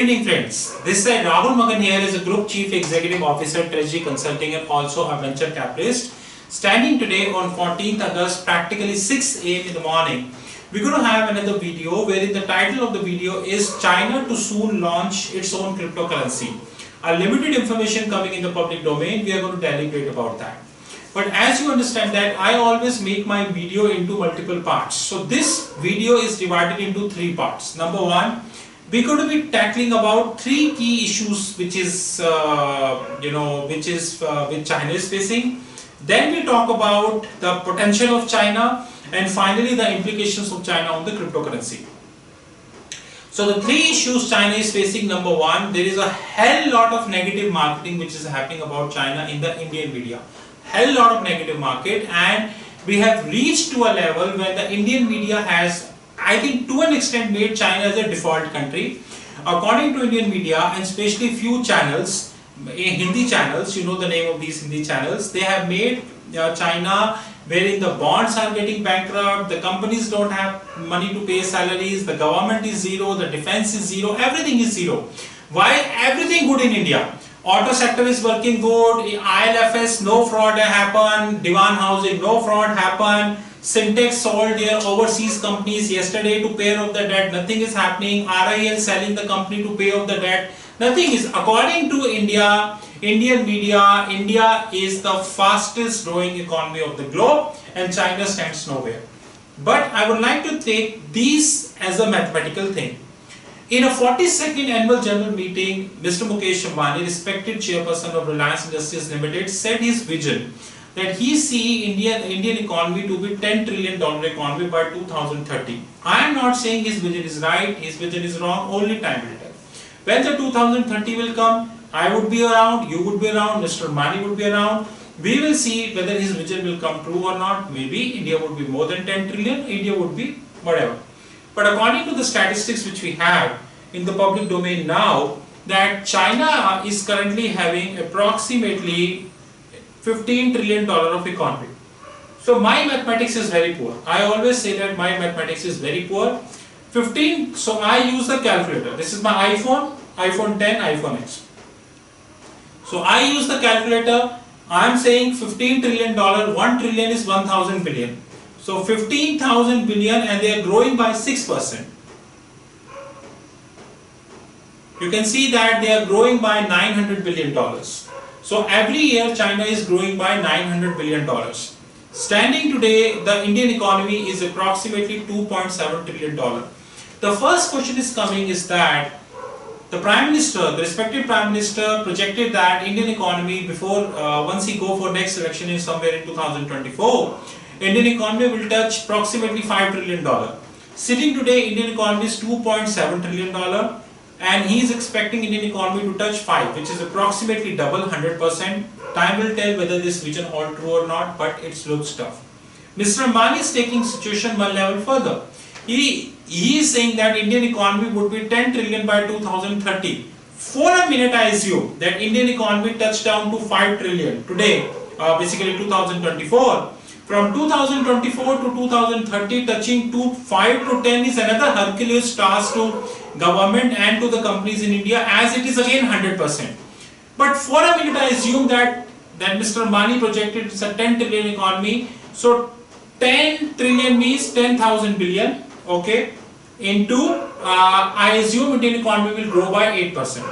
Good evening friends, this side Rahul Magan here is a Group Chief Executive Officer, Treasury Consulting and also a venture capitalist. Standing today on 14th August, practically 6 a.m. in the morning, we're going to have another video wherein the title of the video is China to soon launch its own cryptocurrency. A limited information coming in the public domain, we are going to deliberate about that. But as you understand that I always make my video into multiple parts. So this video is divided into three parts. Number one, we're going to be tackling about three key issues which China is facing. Then we talk about the potential of China, and finally the implications of China on the cryptocurrency. So the three issues China is facing. Number one, there is a hell lot of negative marketing which is happening about China in the Indian media. Hell lot of negative market, and we have reached to a level where the Indian media has, I think, to an extent made China as a default country. According to Indian media, and especially few channels, Hindi channels, you know the name of these Hindi channels, they have made China wherein the bonds are getting bankrupt, the companies don't have money to pay salaries, the government is zero, the defense is zero, everything is zero. Why? Everything good in India. Auto sector is working good, ILFS, no fraud happen, Diwan housing, no fraud happen, Syntex sold their overseas companies yesterday to pay off the debt, nothing is happening, RIL selling the company to pay off the debt, nothing is. According to Indian media, India is the fastest growing economy of the globe and China stands nowhere. But I would like to take these as a mathematical thing. In a 42nd annual general meeting, Mr. Mukesh Ambani, respected chairperson of Reliance Industries Limited, said his vision that he see Indian economy to be $10 trillion economy by 2030. I am not saying his vision is right, his vision is wrong, only time will tell. When the 2030 will come, I would be around, you would be around, Mr. Ambani would be around. We will see whether his vision will come true or not. Maybe India would be more than 10 trillion, India would be whatever. But according to the statistics which we have in the public domain now, that China is currently having approximately $15 trillion of economy. So my mathematics is very poor. I always say that my mathematics is very poor. 15, so I use the calculator. This is my iPhone 10, iPhone X. So I use the calculator. I am saying $15 trillion, 1 trillion is 1000 billion. So 15,000 billion, and they are growing by 6%. You can see that they are growing by $900 billion. So every year China is growing by $900 billion. Standing today, the Indian economy is approximately $2.7 trillion. The first question is coming is that the Prime Minister, the respective Prime Minister, projected that Indian economy before, once he go for next election is somewhere in 2024, Indian economy will touch approximately $5 trillion. Sitting today, Indian economy is $2.7 trillion. And he is expecting Indian economy to touch 5, which is approximately double, 100%. Time will tell whether this vision hold true or not, but it looks tough. Mr. Ambani is taking situation one level further. He is saying that Indian economy would be 10 trillion by 2030. For a minute I assume that Indian economy touched down to 5 trillion today, basically 2024. From 2024 to 2030, touching to 5 to 10 is another Herculean task to government and to the companies in India, as it is again 100%. But for a minute I assume that Mr. Ambani projected it's a 10 trillion economy. So 10 trillion means 10,000 billion, okay, into, I assume Indian economy will grow by 8%.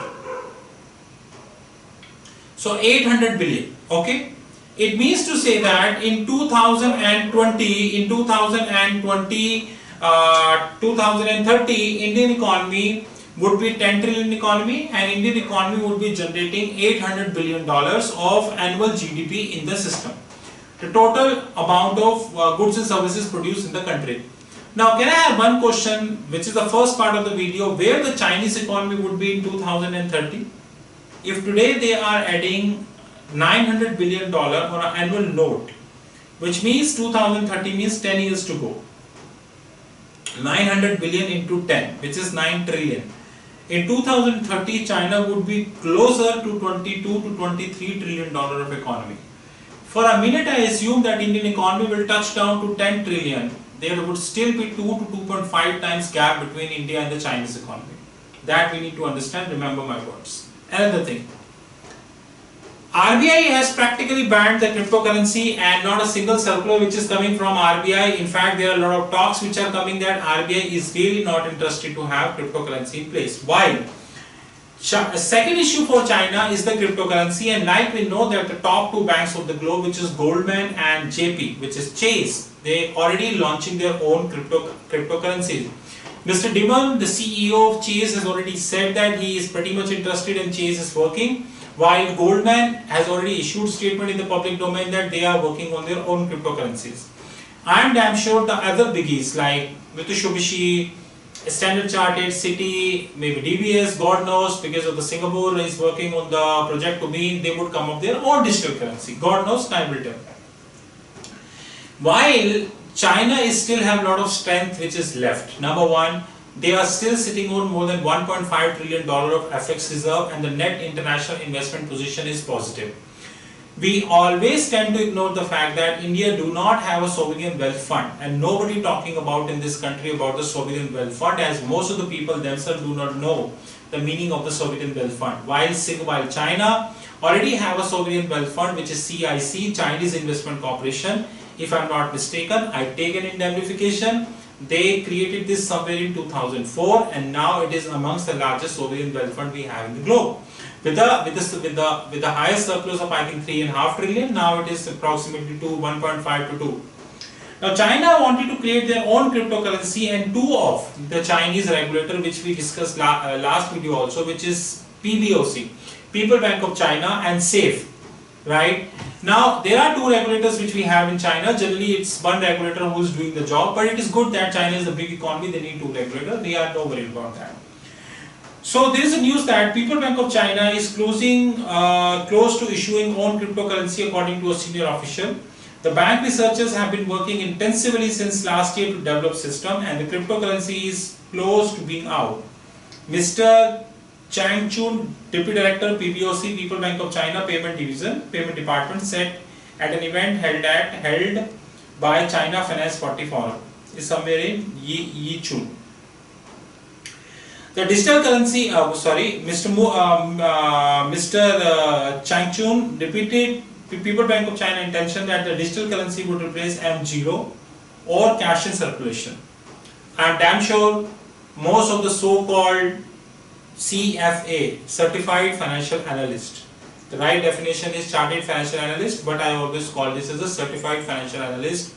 So 800 billion, okay. It means to say that in 2030, Indian economy would be 10 trillion economy, and Indian economy would be generating $800 billion of annual GDP in the system. The total amount of goods and services produced in the country. Now, can I have one question, which is the first part of the video, where the Chinese economy would be in 2030? If today they are adding $900 billion on an annual note, which means 2030 means 10 years to go. 900 billion into 10, which is 9 trillion. In 2030, China would be closer to 22 to 23 trillion dollar of economy. For a minute, I assume that Indian economy will touch down to 10 trillion. There would still be 2 to 2.5 times gap between India and the Chinese economy. That we need to understand, remember my words. Another thing, RBI has practically banned the cryptocurrency, and not a single circular which is coming from RBI. In fact, there are a lot of talks which are coming that RBI is really not interested to have cryptocurrency in place. Why? Second issue for China is the cryptocurrency, and like we know that the top two banks of the globe, which is Goldman and JP, which is Chase, they already launching their own cryptocurrencies. Mr. Dimon, the CEO of Chase, has already said that he is pretty much interested and Chase is working, while Goldman has already issued statement in the public domain that they are working on their own cryptocurrencies. And I'm sure the other biggies like Mitsubishi, Standard Chartered, Citi, maybe DBS, God knows, because of the Singapore is working on the project to be, they would come up their own digital currency. God knows, time will tell. While China is still have a lot of strength which is left. Number one, they are still sitting on more than $1.5 trillion of FX reserve, and the net international investment position is positive. We always tend to ignore the fact that India do not have a sovereign wealth fund, and nobody talking about in this country about the sovereign wealth fund, as most of the people themselves do not know the meaning of the sovereign wealth fund. While China already have a sovereign wealth fund, which is CIC, Chinese Investment Corporation. If I am not mistaken, I take an indemnification. They created this somewhere in 2004, and now it is amongst the largest sovereign wealth fund we have in the globe. With the highest surplus of I think 3.5 trillion, now it is approximately 1.5 to 2. Now China wanted to create their own cryptocurrency, and two of the Chinese regulator, which we discussed last video also, which is PBOC, People Bank of China, and SAFE. Right? Now there are two regulators which we have in China. Generally it's one regulator who is doing the job, but it is good that China is a big economy, they need two regulators, they are not worried about that. So there is a news that People Bank of China is close to issuing own cryptocurrency according to a senior official. The bank researchers have been working intensively since last year to develop system, and the cryptocurrency is close to being out. Mr. Chang Chun, Deputy Director, PBOC, People Bank of China Payment Department, said at an event held by China Finance 40 Forum. Is somewhere in Yichun. The digital currency, Mr. Chang Chun repeated People Bank of China intention that the digital currency would replace M0 or cash in circulation. I am damn sure most of the so-called CFA, Certified Financial Analyst. The right definition is Chartered Financial Analyst, but I always call this as a Certified Financial Analyst.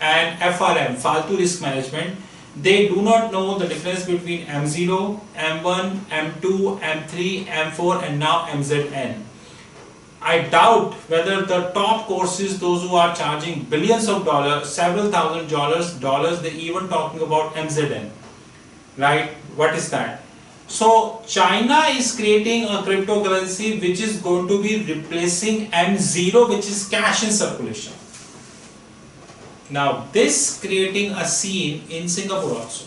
And FRM, Faltu Risk Management, they do not know the difference between M0, M1, M2, M3, M4 and now MZN. I doubt whether the top courses, those who are charging billions of dollars, several thousand dollars, they even talking about MZN. Right? What is that? So China is creating a cryptocurrency which is going to be replacing M0, which is cash in circulation. Now this creating a scene in Singapore also.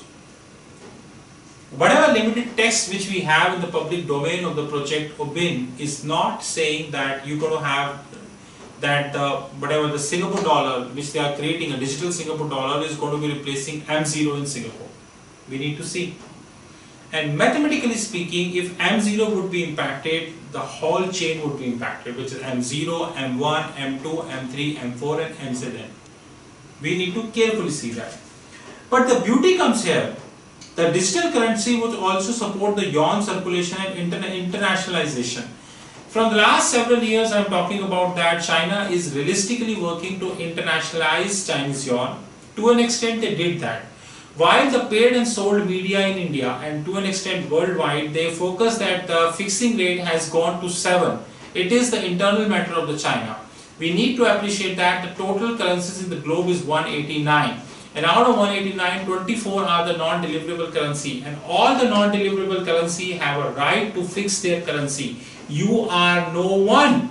Whatever limited text which we have in the public domain of the project OBIN is not saying that you're going to have that whatever the Singapore dollar which they are creating, a digital Singapore dollar, is going to be replacing M0 in Singapore. We need to see. And mathematically speaking, if M0 would be impacted, the whole chain would be impacted, which is M0, M1, M2, M3, M4 and MZN. We need to carefully see that. But the beauty comes here. The digital currency would also support the yuan circulation and internationalization. From the last several years, I am talking about that China is realistically working to internationalize Chinese yuan. To an extent, they did that. While the paid and sold media in India and to an extent worldwide, they focus that the fixing rate has gone to 7. It is the internal matter of the China. We need to appreciate that the total currencies in the globe is 189. And out of 189, 24 are the non-deliverable currency. And all the non-deliverable currency have a right to fix their currency. You are no one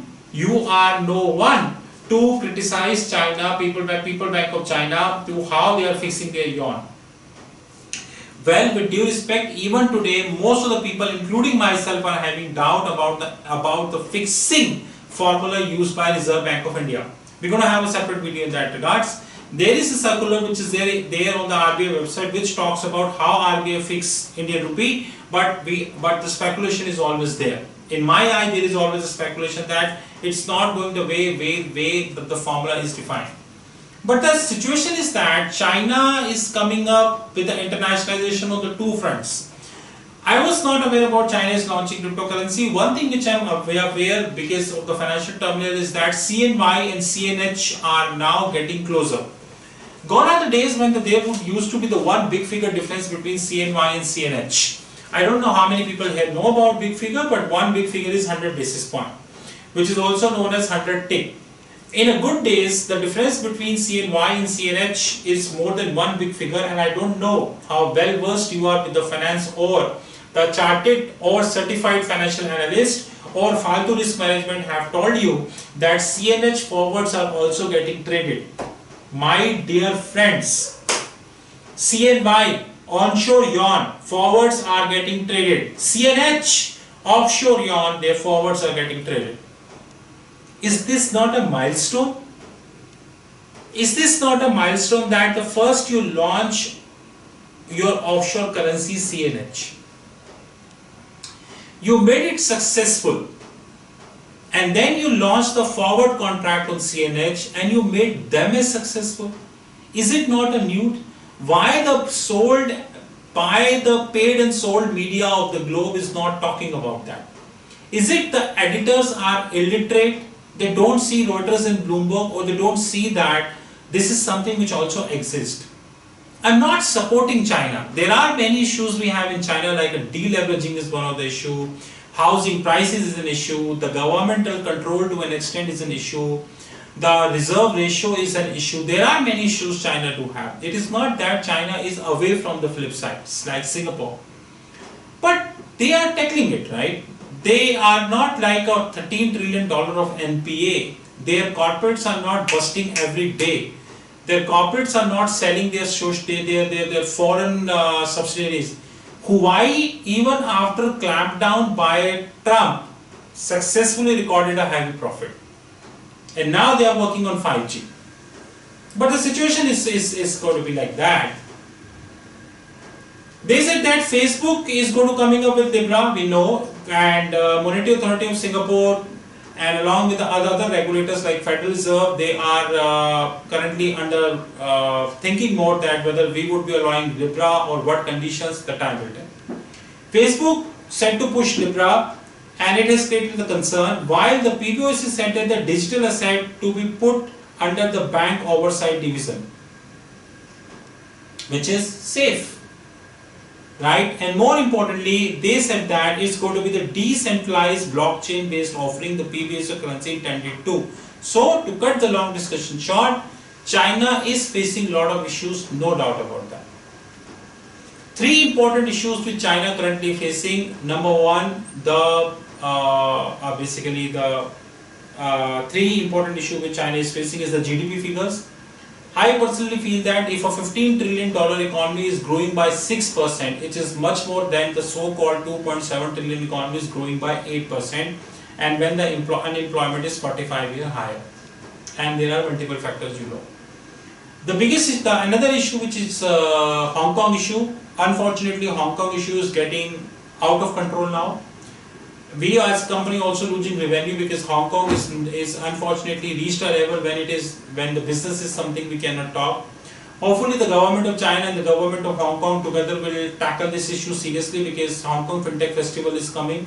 to criticize China, People Bank of China, to how they are fixing their yuan. Well, with due respect, even today, most of the people, including myself, are having doubt about the fixing formula used by Reserve Bank of India. We're going to have a separate video in that regards. There is a circular which is there on the RBI website which talks about how RBI fix Indian rupee, but the speculation is always there. In my eye, there is always a speculation that it's not going the way that the formula is defined. But the situation is that China is coming up with the internationalization on the two fronts. I was not aware about China is launching cryptocurrency. One thing which I am aware because of the financial terminal is that CNY and CNH are now getting closer. Gone are the days when there used to be the one big figure difference between CNY and CNH. I don't know how many people here know about big figure, but one big figure is 100 basis point, which is also known as 100 tick. In a good days, the difference between CNY and CNH is more than one big figure, and I don't know how well versed you are with the finance or the chartered or certified financial analyst or Faltu risk management have told you that CNH forwards are also getting traded. My dear friends, CNY onshore yuan forwards are getting traded. CNH offshore yuan, their forwards are getting traded. Is this not a milestone? Is this not a milestone that the first you launch your offshore currency CNH? You made it successful, and then you launched the forward contract on CNH and you made them as successful. Is it not a nude? Why the paid and sold media of the globe is not talking about that? Is it the editors are illiterate? They don't see Reuters and Bloomberg, or they don't see that this is something which also exists. I'm not supporting China. There are many issues we have in China, like a deleveraging is one of the issue, housing prices is an issue, the governmental control to an extent is an issue, the reserve ratio is an issue. There are many issues China do have. It is not that China is away from the flip side, like Singapore. But they are tackling it, right? They are not like a $13 trillion of NPA. Their corporates are not busting every day. Their corporates are not selling their foreign subsidiaries. Huawei, even after clampdown by Trump, successfully recorded a heavy profit. And now they are working on 5G. But the situation is going to be like that. They said that Facebook is going to coming up with Libra, we know, and Monetary Authority of Singapore, and along with the other regulators like Federal Reserve, they are currently under thinking mode that whether we would be allowing Libra or what conditions, the time will tell. Facebook said to push Libra, and it has created the concern, while the PBOC said that the digital asset to be put under the bank oversight division, which is safe. Right, and more importantly, they said that it's going to be the decentralized blockchain based offering the PBOC currency intended to. So, to cut the long discussion short, China is facing a lot of issues, no doubt about that. Three important issues which China currently facing. Number one, three important issue which China is facing is the GDP figures. I personally feel that if a $15 trillion economy is growing by 6%, it is much more than the so-called 2.7 trillion economy is growing by 8%, and when the unemployment is 45-year higher. And there are multiple factors, you know. The biggest is another issue which is Hong Kong issue. Unfortunately, Hong Kong issue is getting out of control now. We as company also losing revenue because Hong Kong is unfortunately reached a level when the business is something we cannot talk. Hopefully the government of China and the government of Hong Kong together will tackle this issue seriously, because Hong Kong FinTech Festival is coming.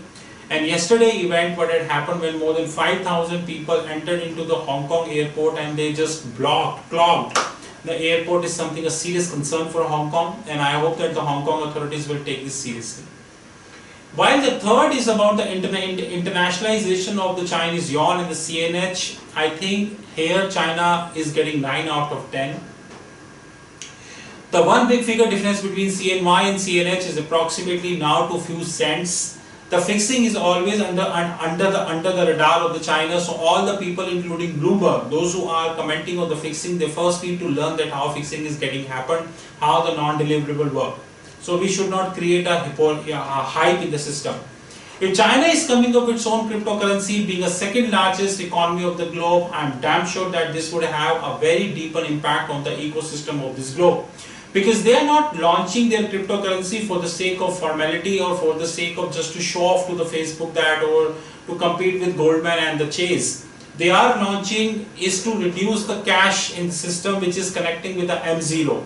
And yesterday event, what had happened when more than 5,000 people entered into the Hong Kong airport and they just clogged. The airport is something a serious concern for Hong Kong, and I hope that the Hong Kong authorities will take this seriously. While the third is about the internationalization of the Chinese yuan and the CNH, I think here China is getting 9 out of 10. The one big figure difference between CNY and CNH is approximately now to few cents. The fixing is always under the radar of the China, so all the people including Bloomberg, those who are commenting on the fixing, they first need to learn that how fixing is getting happened, how the non-deliverable work. So we should not create a hype in the system. If China is coming up with its own cryptocurrency, being a second largest economy of the globe, I'm damn sure that this would have a very deeper impact on the ecosystem of this globe. Because they are not launching their cryptocurrency for the sake of formality or for the sake of just to show off to the Facebook that or to compete with Goldman and the Chase. They are launching is to reduce the cash in the system which is connecting with the M0.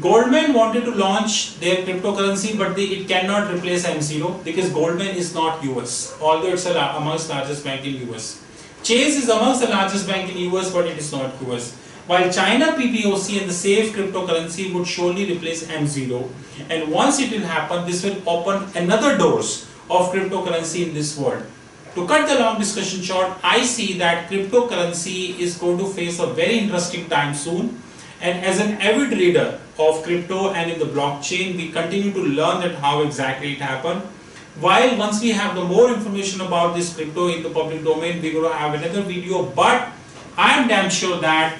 Goldman wanted to launch their cryptocurrency, but it cannot replace M0 because Goldman is not US, although it's amongst largest bank in US. Chase is amongst the largest bank in US, but it is not US. While China PPOC and the safe cryptocurrency would surely replace M0, and once it will happen, this will open another doors of cryptocurrency in this world. To cut the long discussion short, I see that cryptocurrency is going to face a very interesting time soon. And as an avid reader of crypto and in the blockchain, we continue to learn that how exactly it happened. While once we have the more information about this crypto in the public domain, we're going to have another video. But I am damn sure that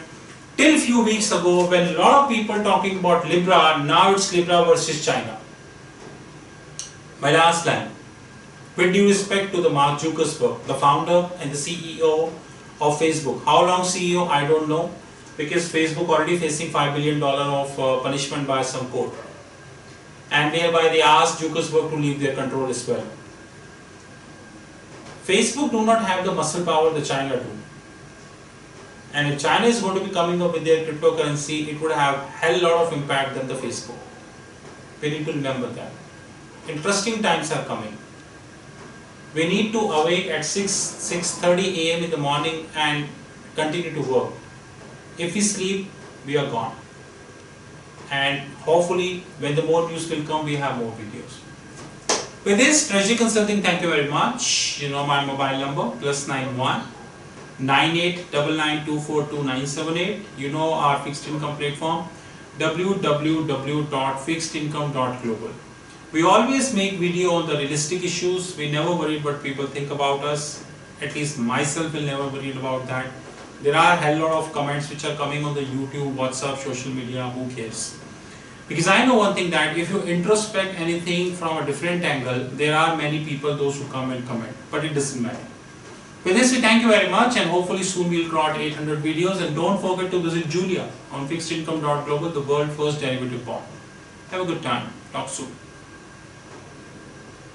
till few weeks ago, when a lot of people talking about Libra, now it's Libra versus China. My last line. With due respect to the Mark Zuckerberg, the founder and the CEO of Facebook. How long CEO? I don't know. Because Facebook already facing $5 billion of punishment by some court. And thereby they asked Zuckerberg to leave their control as well. Facebook do not have the muscle power that China do. And if China is going to be coming up with their cryptocurrency, it would have hell lot of impact than the Facebook. We need to remember that. Interesting times are coming. We need to awake at 6:30 a.m. in the morning and continue to work. If we sleep, we are gone. And hopefully, when the more news will come, we have more videos. With this, Treasury Consulting, thank you very much. You know my mobile number, +91 9899242978. You know our fixed income platform, www.fixedincome.global. We always make video on the realistic issues. We never worry what people think about us. At least myself will never worry about that. There are a hell lot of comments which are coming on the YouTube, WhatsApp, social media, who cares? Because I know one thing, that if you introspect anything from a different angle, there are many people, those who come and comment, but it doesn't matter. With this, we thank you very much, and hopefully soon we'll cross 800 videos, and don't forget to visit Julia on fixedincome.global, the world first derivative bond. Have a good time. Talk soon.